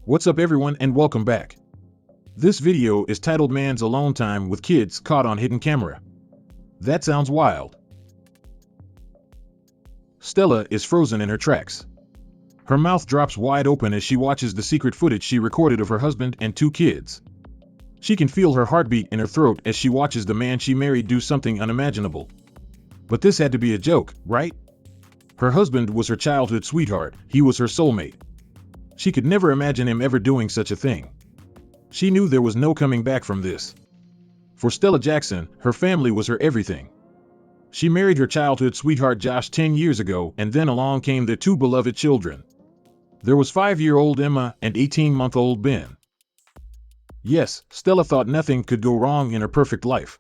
What's up everyone and welcome back. This video is titled Man's Alone Time with Kids Caught on Hidden Camera. That sounds wild. Stella is frozen in her tracks. Her mouth drops wide open as she watches the secret footage she recorded of her husband and 2 kids. She can feel her heartbeat in her throat as she watches the man she married do something unimaginable. But this had to be a joke, right? Her husband was her childhood sweetheart, he was her soulmate. She could never imagine him ever doing such a thing. She knew there was no coming back from this. For Stella Jackson, her family was her everything. She married her childhood sweetheart Josh 10 years ago, and then along came their 2 beloved children. There was 5-year-old Emma and 18-month-old Ben. Yes, Stella thought nothing could go wrong in her perfect life.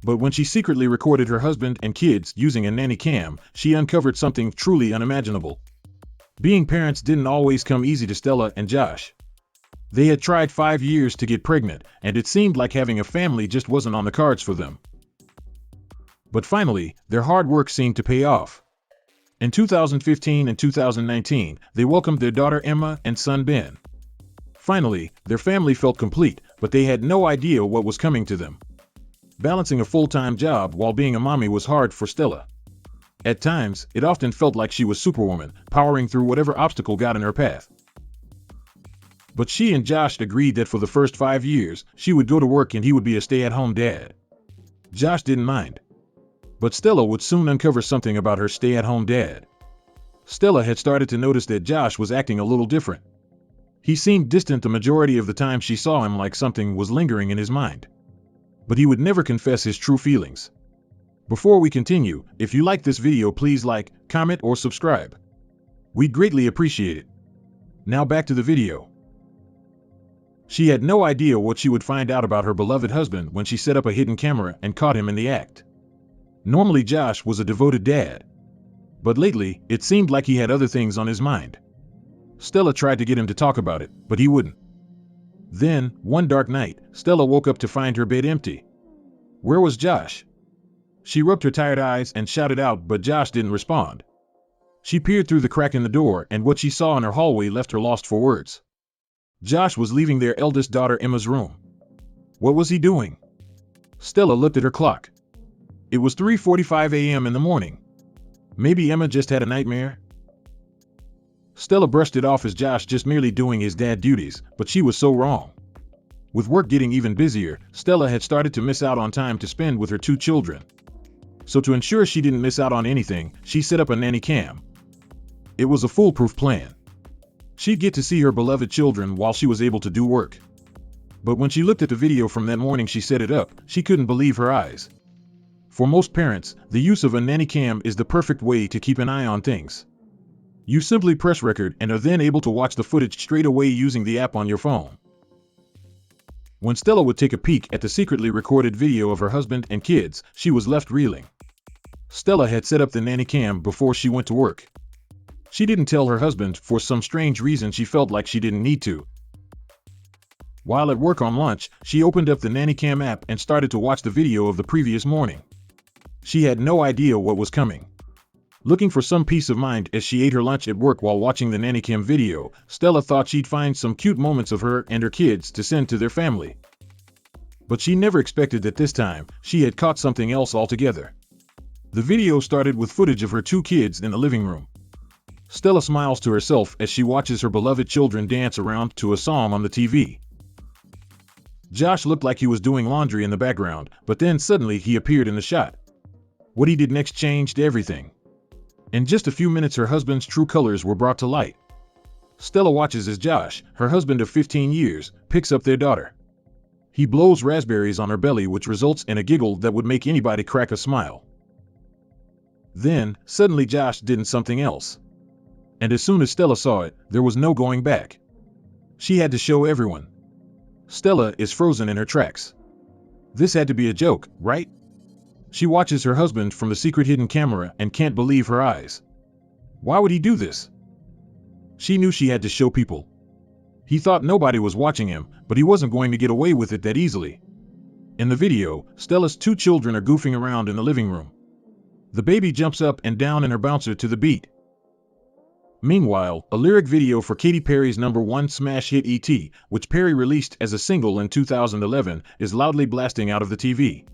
But when she secretly recorded her husband and kids using a nanny cam, she uncovered something truly unimaginable. Being parents didn't always come easy to Stella and Josh. They had tried 5 years to get pregnant, and it seemed like having a family just wasn't on the cards for them. But finally, their hard work seemed to pay off. In 2015 and 2019, they welcomed their daughter Emma and son Ben. Finally, their family felt complete, but they had no idea what was coming to them. Balancing a full-time job while being a mommy was hard for Stella. At times, it often felt like she was Superwoman, powering through whatever obstacle got in her path. But she and Josh agreed that for the first 5 years, she would go to work and he would be a stay-at-home dad. Josh didn't mind. But Stella would soon uncover something about her stay-at-home dad. Stella had started to notice that Josh was acting a little different. He seemed distant the majority of the time she saw him, like something was lingering in his mind. But he would never confess his true feelings. Before we continue, if you like this video, please like, comment, or subscribe. We'd greatly appreciate it. Now back to the video. She had no idea what she would find out about her beloved husband when she set up a hidden camera and caught him in the act. Normally Josh was a devoted dad. But lately, it seemed like he had other things on his mind. Stella tried to get him to talk about it, but he wouldn't. Then, one dark night, Stella woke up to find her bed empty. Where was Josh? She rubbed her tired eyes and shouted out, but Josh didn't respond. She peered through the crack in the door, and what she saw in her hallway left her lost for words. Josh was leaving their eldest daughter Emma's room. What was he doing? Stella looked at her clock. It was 3:45 a.m. in the morning. Maybe Emma just had a nightmare? Stella brushed it off as Josh just merely doing his dad duties, but she was so wrong. With work getting even busier, Stella had started to miss out on time to spend with her 2 children. So to ensure she didn't miss out on anything, she set up a nanny cam. It was a foolproof plan. She'd get to see her beloved children while she was able to do work. But when she looked at the video from that morning she set it up, she couldn't believe her eyes. For most parents, the use of a nanny cam is the perfect way to keep an eye on things. You simply press record and are then able to watch the footage straight away using the app on your phone. When Stella would take a peek at the secretly recorded video of her husband and kids, she was left reeling. Stella had set up the nanny cam before she went to work. She didn't tell her husband. For some strange reason she felt like she didn't need to. While at work on lunch, she opened up the nanny cam app and started to watch the video of the previous morning. She had no idea what was coming. Looking for some peace of mind as she ate her lunch at work while watching the nanny cam video, Stella thought she'd find some cute moments of her and her kids to send to their family. But she never expected that this time, she had caught something else altogether. The video started with footage of her 2 kids in the living room. Stella smiles to herself as she watches her beloved children dance around to a song on the TV. Josh looked like he was doing laundry in the background, but then suddenly he appeared in the shot. What he did next changed everything. In just a few minutes her husband's true colors were brought to light. Stella watches as Josh, her husband of 15 years, picks up their daughter. He blows raspberries on her belly, which results in a giggle that would make anybody crack a smile. Then, suddenly Josh did something else. And as soon as Stella saw it, there was no going back. She had to show everyone. Stella is frozen in her tracks. This had to be a joke, right? She watches her husband from the secret hidden camera and can't believe her eyes. Why would he do this? She knew she had to show people. He thought nobody was watching him, but he wasn't going to get away with it that easily. In the video, Stella's 2 children are goofing around in the living room. The baby jumps up and down in her bouncer to the beat. Meanwhile, a lyric video for Katy Perry's #1 smash hit E.T., which Perry released as a single in 2011, is loudly blasting out of the TV.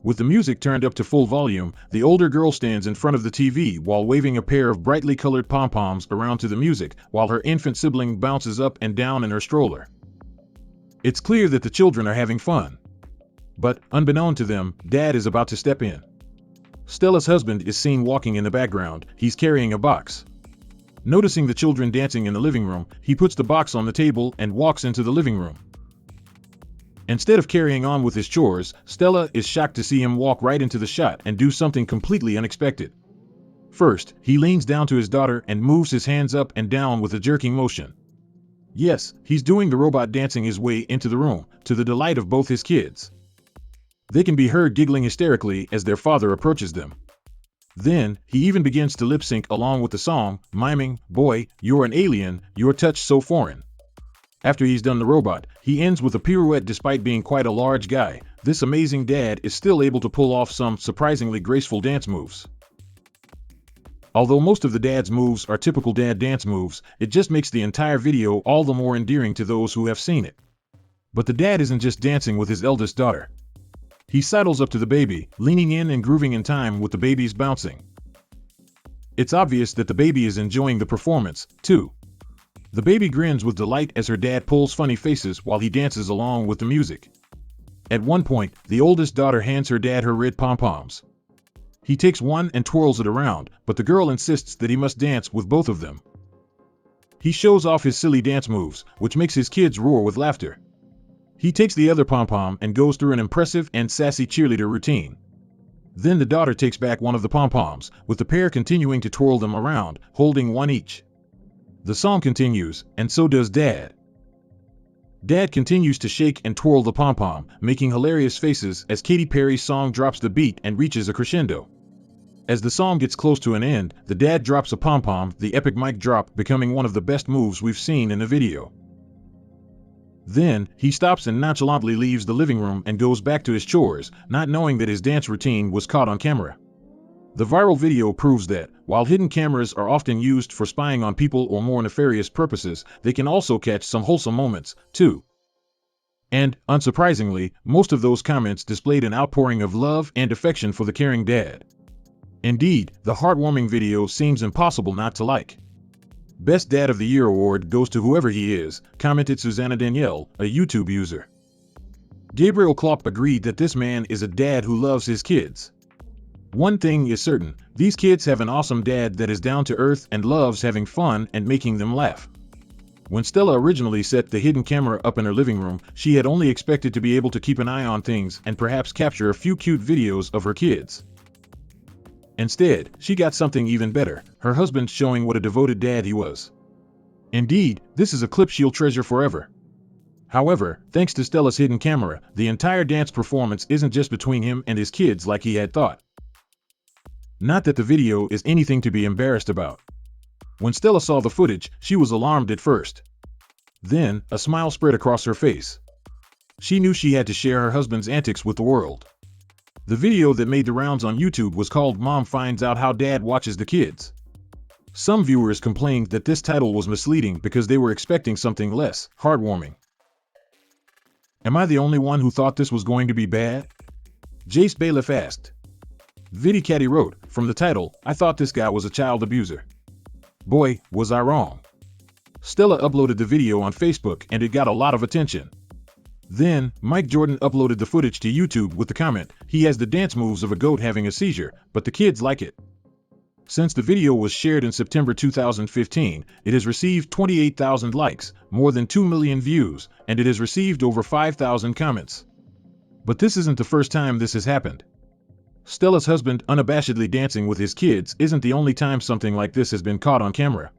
With the music turned up to full volume, the older girl stands in front of the TV while waving a pair of brightly colored pom-poms around to the music, while her infant sibling bounces up and down in her stroller. It's clear that the children are having fun. But, unbeknown to them, Dad is about to step in. Stella's husband is seen walking in the background. He's carrying a box. Noticing the children dancing in the living room, he puts the box on the table and walks into the living room. Instead of carrying on with his chores, Stella is shocked to see him walk right into the shot and do something completely unexpected. First, he leans down to his daughter and moves his hands up and down with a jerking motion. Yes, he's doing the robot dancing his way into the room, to the delight of both his kids. They can be heard giggling hysterically as their father approaches them. Then, he even begins to lip-sync along with the song, miming, "Boy, you're an alien, your touch so foreign." After he's done the robot, he ends with a pirouette. Despite being quite a large guy, this amazing dad is still able to pull off some surprisingly graceful dance moves. Although most of the dad's moves are typical dad dance moves, it just makes the entire video all the more endearing to those who have seen it. But the dad isn't just dancing with his eldest daughter. He sidles up to the baby, leaning in and grooving in time with the baby's bouncing. It's obvious that the baby is enjoying the performance, too. The baby grins with delight as her dad pulls funny faces while he dances along with the music. At one point, the oldest daughter hands her dad her red pom-poms. He takes one and twirls it around, but the girl insists that he must dance with both of them. He shows off his silly dance moves, which makes his kids roar with laughter. He takes the other pom-pom and goes through an impressive and sassy cheerleader routine. Then the daughter takes back one of the pom-poms, with the pair continuing to twirl them around, holding one each. The song continues, and so does Dad. Dad continues to shake and twirl the pom-pom, making hilarious faces as Katy Perry's song drops the beat and reaches a crescendo. As the song gets close to an end, the dad drops a pom-pom, the epic mic drop becoming one of the best moves we've seen in the video. Then, he stops and nonchalantly leaves the living room and goes back to his chores, not knowing that his dance routine was caught on camera. The viral video proves that, while hidden cameras are often used for spying on people or more nefarious purposes, they can also catch some wholesome moments, too. And, unsurprisingly, most of those comments displayed an outpouring of love and affection for the caring dad. Indeed, the heartwarming video seems impossible not to like. Best Dad of the Year award goes to whoever he is, commented Susanna Danielle, a YouTube user. Gabriel Klopp agreed that this man is a dad who loves his kids. One thing is certain, these kids have an awesome dad that is down to earth and loves having fun and making them laugh. When Stella originally set the hidden camera up in her living room, she had only expected to be able to keep an eye on things and perhaps capture a few cute videos of her kids. Instead, she got something even better, her husband showing what a devoted dad he was. Indeed, this is a clip she'll treasure forever. However, thanks to Stella's hidden camera, the entire dance performance isn't just between him and his kids like he had thought. Not that the video is anything to be embarrassed about. When Stella saw the footage, she was alarmed at first. Then, a smile spread across her face. She knew she had to share her husband's antics with the world. The video that made the rounds on YouTube was called Mom Finds Out How Dad Watches the Kids. Some viewers complained that this title was misleading because they were expecting something less heartwarming. Am I the only one who thought this was going to be bad? Jace Bailiff asked. ViddyCatty wrote, from the title, I thought this guy was a child abuser. Boy, was I wrong. Stella uploaded the video on Facebook and it got a lot of attention. Then, Mike Jordan uploaded the footage to YouTube with the comment, he has the dance moves of a goat having a seizure, but the kids like it. Since the video was shared in September 2015, it has received 28,000 likes, more than 2 million views, and it has received over 5,000 comments. But this isn't the first time this has happened. Stella's husband unabashedly dancing with his kids isn't the only time something like this has been caught on camera.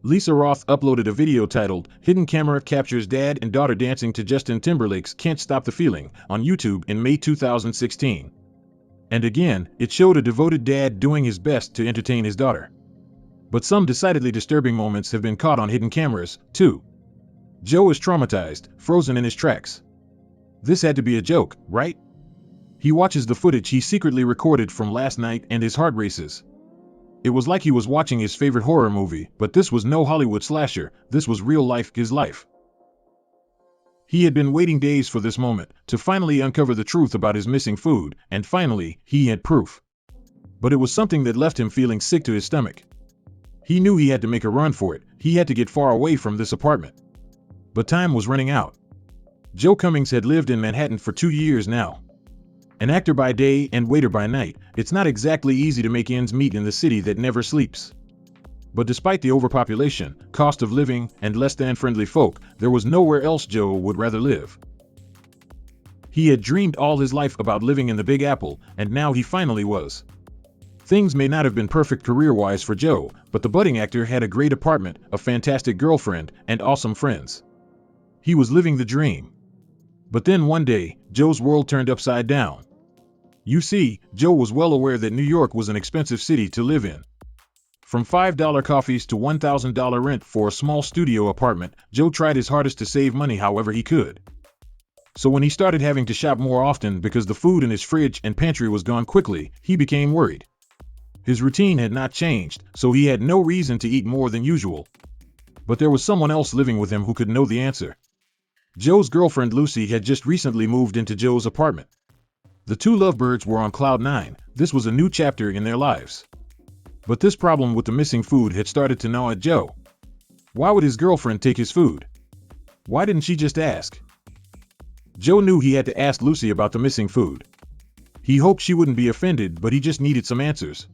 Lisa Roth uploaded a video titled, Hidden Camera Captures Dad and Daughter Dancing to Justin Timberlake's Can't Stop the Feeling, on YouTube in May 2016. And again, it showed a devoted dad doing his best to entertain his daughter. But some decidedly disturbing moments have been caught on hidden cameras, too. Joe is traumatized, frozen in his tracks. This had to be a joke, right? He watches the footage he secretly recorded from last night and his heart races. It was like he was watching his favorite horror movie, but this was no Hollywood slasher, this was real life, his life. He had been waiting days for this moment, to finally uncover the truth about his missing food, and finally, he had proof. But it was something that left him feeling sick to his stomach. He knew he had to make a run for it, he had to get far away from this apartment. But time was running out. Joe Cummings had lived in Manhattan for 2 years now. An actor by day and waiter by night, it's not exactly easy to make ends meet in the city that never sleeps. But despite the overpopulation, cost of living, and less than friendly folk, there was nowhere else Joe would rather live. He had dreamed all his life about living in the Big Apple, and now he finally was. Things may not have been perfect career-wise for Joe, but the budding actor had a great apartment, a fantastic girlfriend, and awesome friends. He was living the dream. But then one day, Joe's world turned upside down. You see, Joe was well aware that New York was an expensive city to live in. From $5 coffees to $1,000 rent for a small studio apartment, Joe tried his hardest to save money however he could. So when he started having to shop more often because the food in his fridge and pantry was gone quickly, he became worried. His routine had not changed, so he had no reason to eat more than usual. But there was someone else living with him who could know the answer. Joe's girlfriend Lucy had just recently moved into Joe's apartment. The two lovebirds were on cloud nine, this was a new chapter in their lives. But this problem with the missing food had started to gnaw at Joe. Why would his girlfriend take his food? Why didn't she just ask? Joe knew he had to ask Lucy about the missing food. He hoped she wouldn't be offended, but he just needed some answers.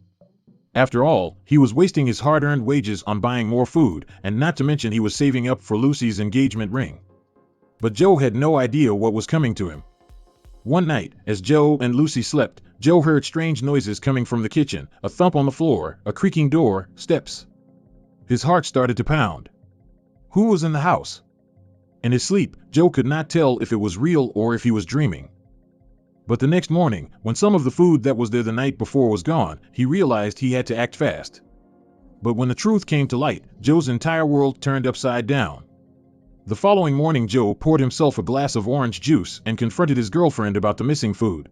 After all, he was wasting his hard-earned wages on buying more food, and not to mention he was saving up for Lucy's engagement ring. But Joe had no idea what was coming to him. One night, as Joe and Lucy slept, Joe heard strange noises coming from the kitchen, a thump on the floor, a creaking door, steps. His heart started to pound. Who was in the house? In his sleep, Joe could not tell if it was real or if he was dreaming. But the next morning, when some of the food that was there the night before was gone, he realized he had to act fast. But when the truth came to light, Joe's entire world turned upside down. The following morning, Joe poured himself a glass of orange juice and confronted his girlfriend about the missing food.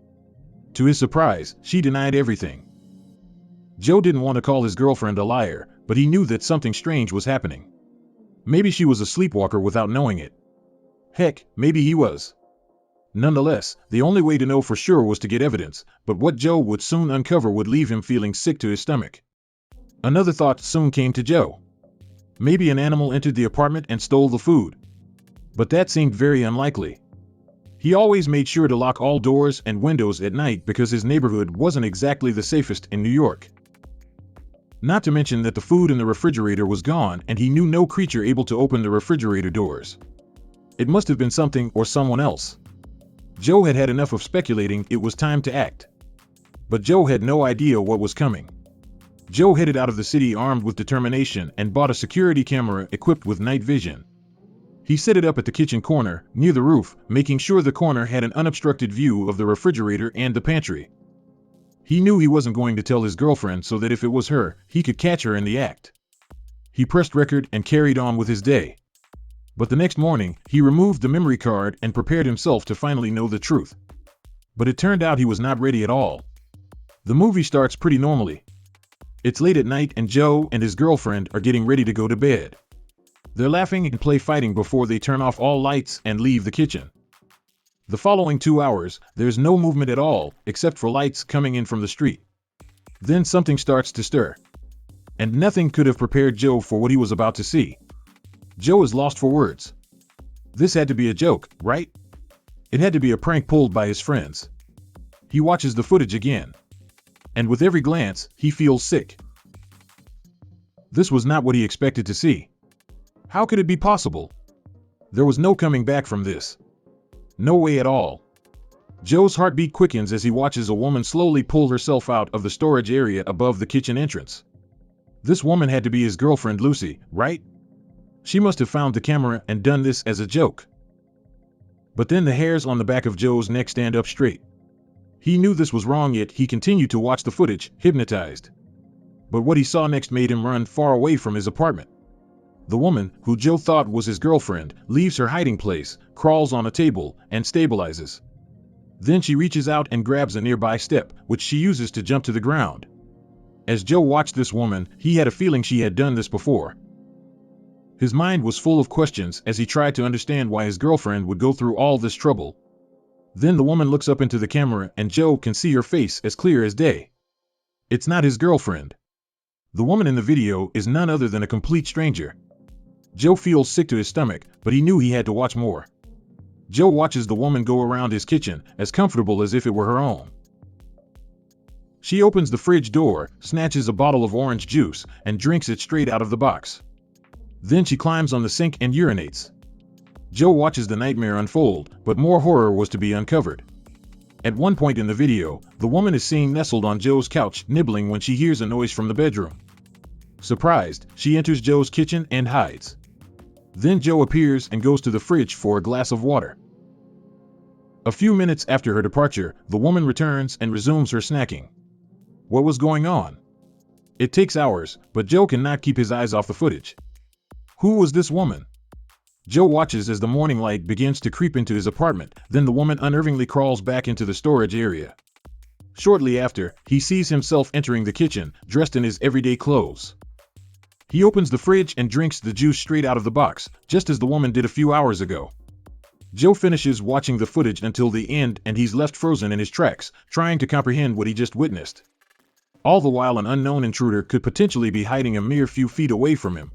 To his surprise, she denied everything. Joe didn't want to call his girlfriend a liar, but he knew that something strange was happening. Maybe she was a sleepwalker without knowing it. Heck, maybe he was. Nonetheless, the only way to know for sure was to get evidence, but what Joe would soon uncover would leave him feeling sick to his stomach. Another thought soon came to Joe. Maybe an animal entered the apartment and stole the food. But that seemed very unlikely. He always made sure to lock all doors and windows at night because his neighborhood wasn't exactly the safest in New York. Not to mention that the food in the refrigerator was gone and he knew no creature able to open the refrigerator doors. It must have been something or someone else. Joe had had enough of speculating, it was time to act. But Joe had no idea what was coming. Joe headed out of the city armed with determination and bought a security camera equipped with night vision. He set it up at the kitchen corner, near the roof, making sure the corner had an unobstructed view of the refrigerator and the pantry. He knew he wasn't going to tell his girlfriend so that if it was her, he could catch her in the act. He pressed record and carried on with his day. But the next morning, he removed the memory card and prepared himself to finally know the truth. But it turned out he was not ready at all. The movie starts pretty normally. It's late at night and Joe and his girlfriend are getting ready to go to bed. They're laughing and play fighting before they turn off all lights and leave the kitchen. The following 2 hours, there's no movement at all, except for lights coming in from the street. Then something starts to stir. And nothing could have prepared Joe for what he was about to see. Joe is lost for words. This had to be a joke, right? It had to be a prank pulled by his friends. He watches the footage again. And with every glance, he feels sick. This was not what he expected to see. How could it be possible? There was no coming back from this. No way at all. Joe's heartbeat quickens as he watches a woman slowly pull herself out of the storage area above the kitchen entrance. This woman had to be his girlfriend Lucy, right? She must have found the camera and done this as a joke. But then the hairs on the back of Joe's neck stand up straight. He knew this was wrong, yet he continued to watch the footage, hypnotized. But what he saw next made him run far away from his apartment. The woman, who Joe thought was his girlfriend, leaves her hiding place, crawls on a table, and stabilizes. Then she reaches out and grabs a nearby step, which she uses to jump to the ground. As Joe watched this woman, he had a feeling she had done this before. His mind was full of questions as he tried to understand why his girlfriend would go through all this trouble. Then the woman looks up into the camera and Joe can see her face as clear as day. It's not his girlfriend. The woman in the video is none other than a complete stranger. Joe feels sick to his stomach, but he knew he had to watch more. Joe watches the woman go around his kitchen, as comfortable as if it were her own. She opens the fridge door, snatches a bottle of orange juice, and drinks it straight out of the box. Then she climbs on the sink and urinates. Joe watches the nightmare unfold, but more horror was to be uncovered. At one point in the video, the woman is seen nestled on Joe's couch, nibbling when she hears a noise from the bedroom. Surprised, she enters Joe's kitchen and hides. Then Joe appears and goes to the fridge for a glass of water. A few minutes after her departure, the woman returns and resumes her snacking. What was going on? It takes hours, but Joe cannot keep his eyes off the footage. Who was this woman? Joe watches as the morning light begins to creep into his apartment, then the woman unnervingly crawls back into the storage area. Shortly after, he sees himself entering the kitchen, dressed in his everyday clothes. He opens the fridge and drinks the juice straight out of the box, just as the woman did a few hours ago. Joe finishes watching the footage until the end and he's left frozen in his tracks, trying to comprehend what he just witnessed. All the while an unknown intruder could potentially be hiding a mere few feet away from him.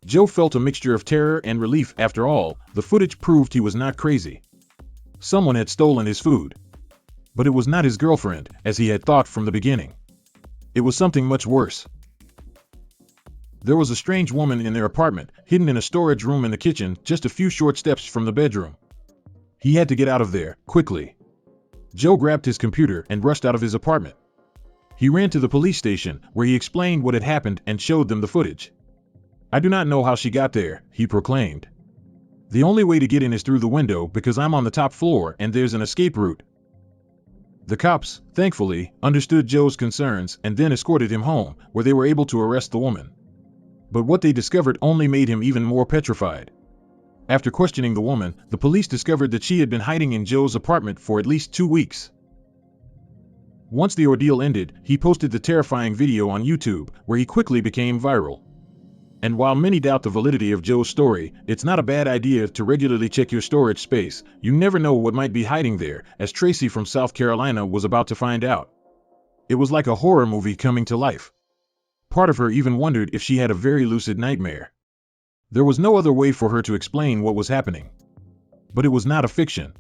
Joe felt a mixture of terror and relief. After all, the footage proved he was not crazy. Someone had stolen his food. But it was not his girlfriend, as he had thought from the beginning. It was something much worse. There was a strange woman in their apartment, hidden in a storage room in the kitchen, just a few short steps from the bedroom. He had to get out of there, quickly. Joe grabbed his computer and rushed out of his apartment. He ran to the police station, where he explained what had happened and showed them the footage. I do not know how she got there, he proclaimed. The only way to get in is through the window because I'm on the top floor and there's an escape route. The cops, thankfully, understood Joe's concerns and then escorted him home, where they were able to arrest the woman. But what they discovered only made him even more petrified. After questioning the woman, the police discovered that she had been hiding in Joe's apartment for at least 2 weeks. Once the ordeal ended, he posted the terrifying video on YouTube, where he quickly became viral. And while many doubt the validity of Joe's story, it's not a bad idea to regularly check your storage space. You never know what might be hiding there, as Tracy from South Carolina was about to find out. It was like a horror movie coming to life. Part of her even wondered if she had a very lucid nightmare. There was no other way for her to explain what was happening. But it was not a fiction.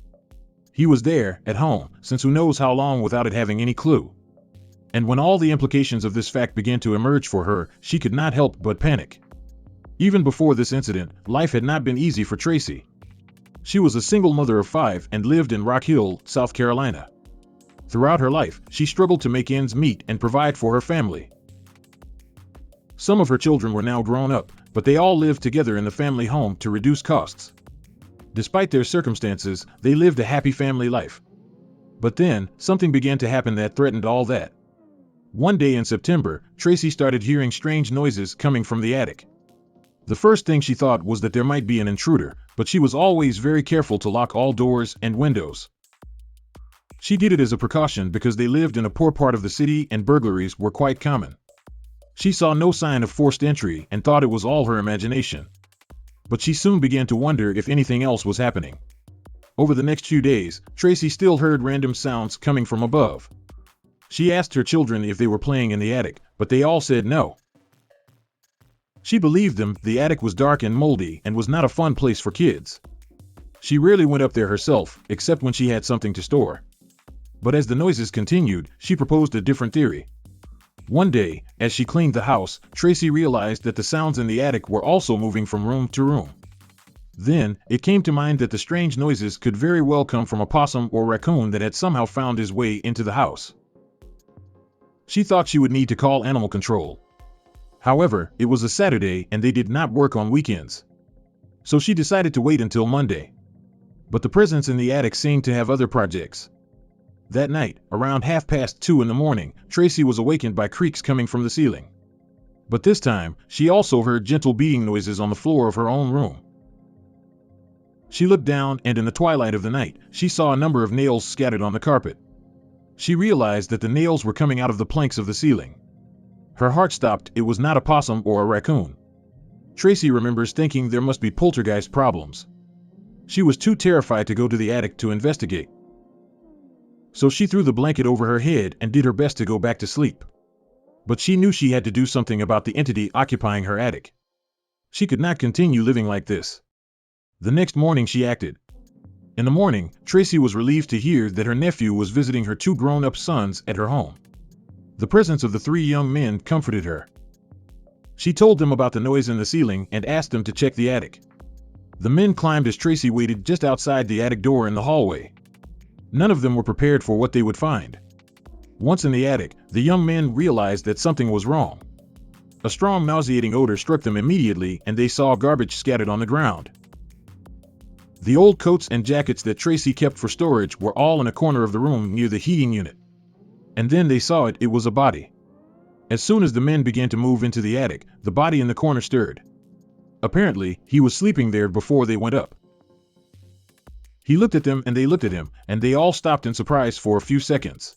He was there, at home, since who knows how long without it having any clue. And when all the implications of this fact began to emerge for her, she could not help but panic. Even before this incident, life had not been easy for Tracy. She was a single mother of 5 and lived in Rock Hill, South Carolina. Throughout her life, she struggled to make ends meet and provide for her family. Some of her children were now grown up, but they all lived together in the family home to reduce costs. Despite their circumstances, they lived a happy family life. But then, something began to happen that threatened all that. One day in September, Tracy started hearing strange noises coming from the attic. The first thing she thought was that there might be an intruder, but she was always very careful to lock all doors and windows. She did it as a precaution because they lived in a poor part of the city and burglaries were quite common. She saw no sign of forced entry and thought it was all her imagination. But she soon began to wonder if anything else was happening. Over the next few days, Tracy still heard random sounds coming from above. She asked her children if they were playing in the attic, but they all said no. She believed them. The attic was dark and moldy and was not a fun place for kids. She rarely went up there herself, except when she had something to store. But as the noises continued, she proposed a different theory. One day, as she cleaned the house, Tracy realized that the sounds in the attic were also moving from room to room. Then, it came to mind that the strange noises could very well come from a possum or raccoon that had somehow found his way into the house. She thought she would need to call animal control. However, it was a Saturday and they did not work on weekends. So she decided to wait until Monday. But the presence in the attic seemed to have other projects. That night, around 2:30 in the morning, Tracy was awakened by creaks coming from the ceiling. But this time, she also heard gentle beating noises on the floor of her own room. She looked down and in the twilight of the night, she saw a number of nails scattered on the carpet. She realized that the nails were coming out of the planks of the ceiling. Her heart stopped. It was not a possum or a raccoon. Tracy remembers thinking there must be poltergeist problems. She was too terrified to go to the attic to investigate. So she threw the blanket over her head and did her best to go back to sleep. But she knew she had to do something about the entity occupying her attic. She could not continue living like this. The next morning she acted. In the morning, Tracy was relieved to hear that her nephew was visiting her 2 grown-up sons at her home. The presence of the 3 young men comforted her. She told them about the noise in the ceiling and asked them to check the attic. The men climbed as Tracy waited just outside the attic door in the hallway. None of them were prepared for what they would find. Once in the attic, the young men realized that something was wrong. A strong nauseating odor struck them immediately and they saw garbage scattered on the ground. The old coats and jackets that Tracy kept for storage were all in a corner of the room near the heating unit. And then they saw it was a body. As soon as the men began to move into the attic, the body in the corner stirred. Apparently, he was sleeping there before they went up. He looked at them and they looked at him, and they all stopped in surprise for a few seconds.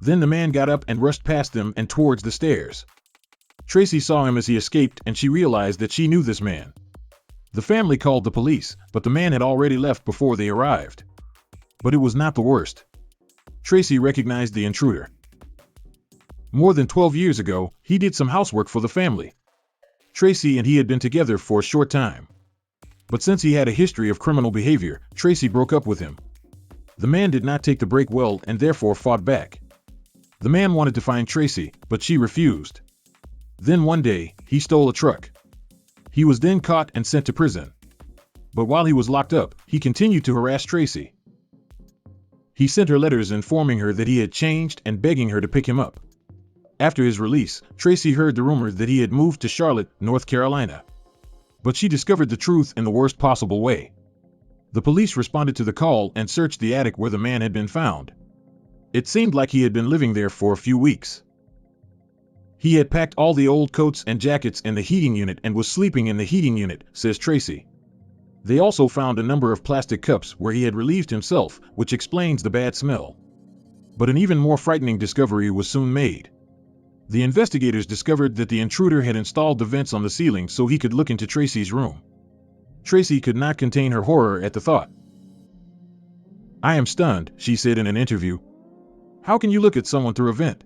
Then the man got up and rushed past them and towards the stairs. Tracy saw him as he escaped and she realized that she knew this man. The family called the police, but the man had already left before they arrived. But it was not the worst. Tracy recognized the intruder. More than 12 years ago, he did some housework for the family. Tracy and he had been together for a short time. But since he had a history of criminal behavior, Tracy broke up with him. The man did not take the break well and therefore fought back. The man wanted to find Tracy, but she refused. Then one day, he stole a truck. He was then caught and sent to prison. But while he was locked up, he continued to harass Tracy. He sent her letters informing her that he had changed and begging her to pick him up. After his release, Tracy heard the rumor that he had moved to Charlotte, North Carolina. But she discovered the truth in the worst possible way. The police responded to the call and searched the attic where the man had been found. It seemed like he had been living there for a few weeks. He had packed all the old coats and jackets in the heating unit and was sleeping in the heating unit, says Tracy. They also found a number of plastic cups where he had relieved himself, which explains the bad smell. But an even more frightening discovery was soon made. The investigators discovered that the intruder had installed the vents on the ceiling so he could look into Tracy's room. Tracy could not contain her horror at the thought. "I am stunned," she said in an interview. "How can you look at someone through a vent?"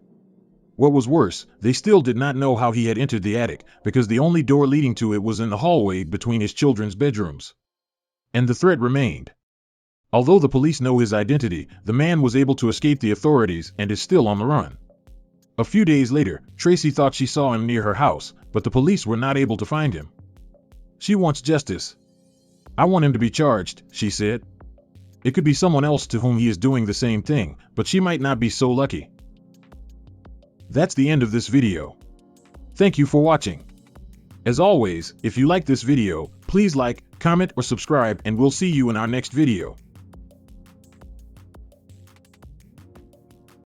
What was worse, they still did not know how he had entered the attic, because the only door leading to it was in the hallway between his children's bedrooms. And the threat remained. Although the police know his identity, the man was able to escape the authorities and is still on the run. A few days later, Tracy thought she saw him near her house, but the police were not able to find him. She wants justice. "I want him to be charged," she said. It could be someone else to whom he is doing the same thing, but she might not be so lucky. That's the end of this video. Thank you for watching. As always, if you like this video, please like, comment, or subscribe, and we'll see you in our next video.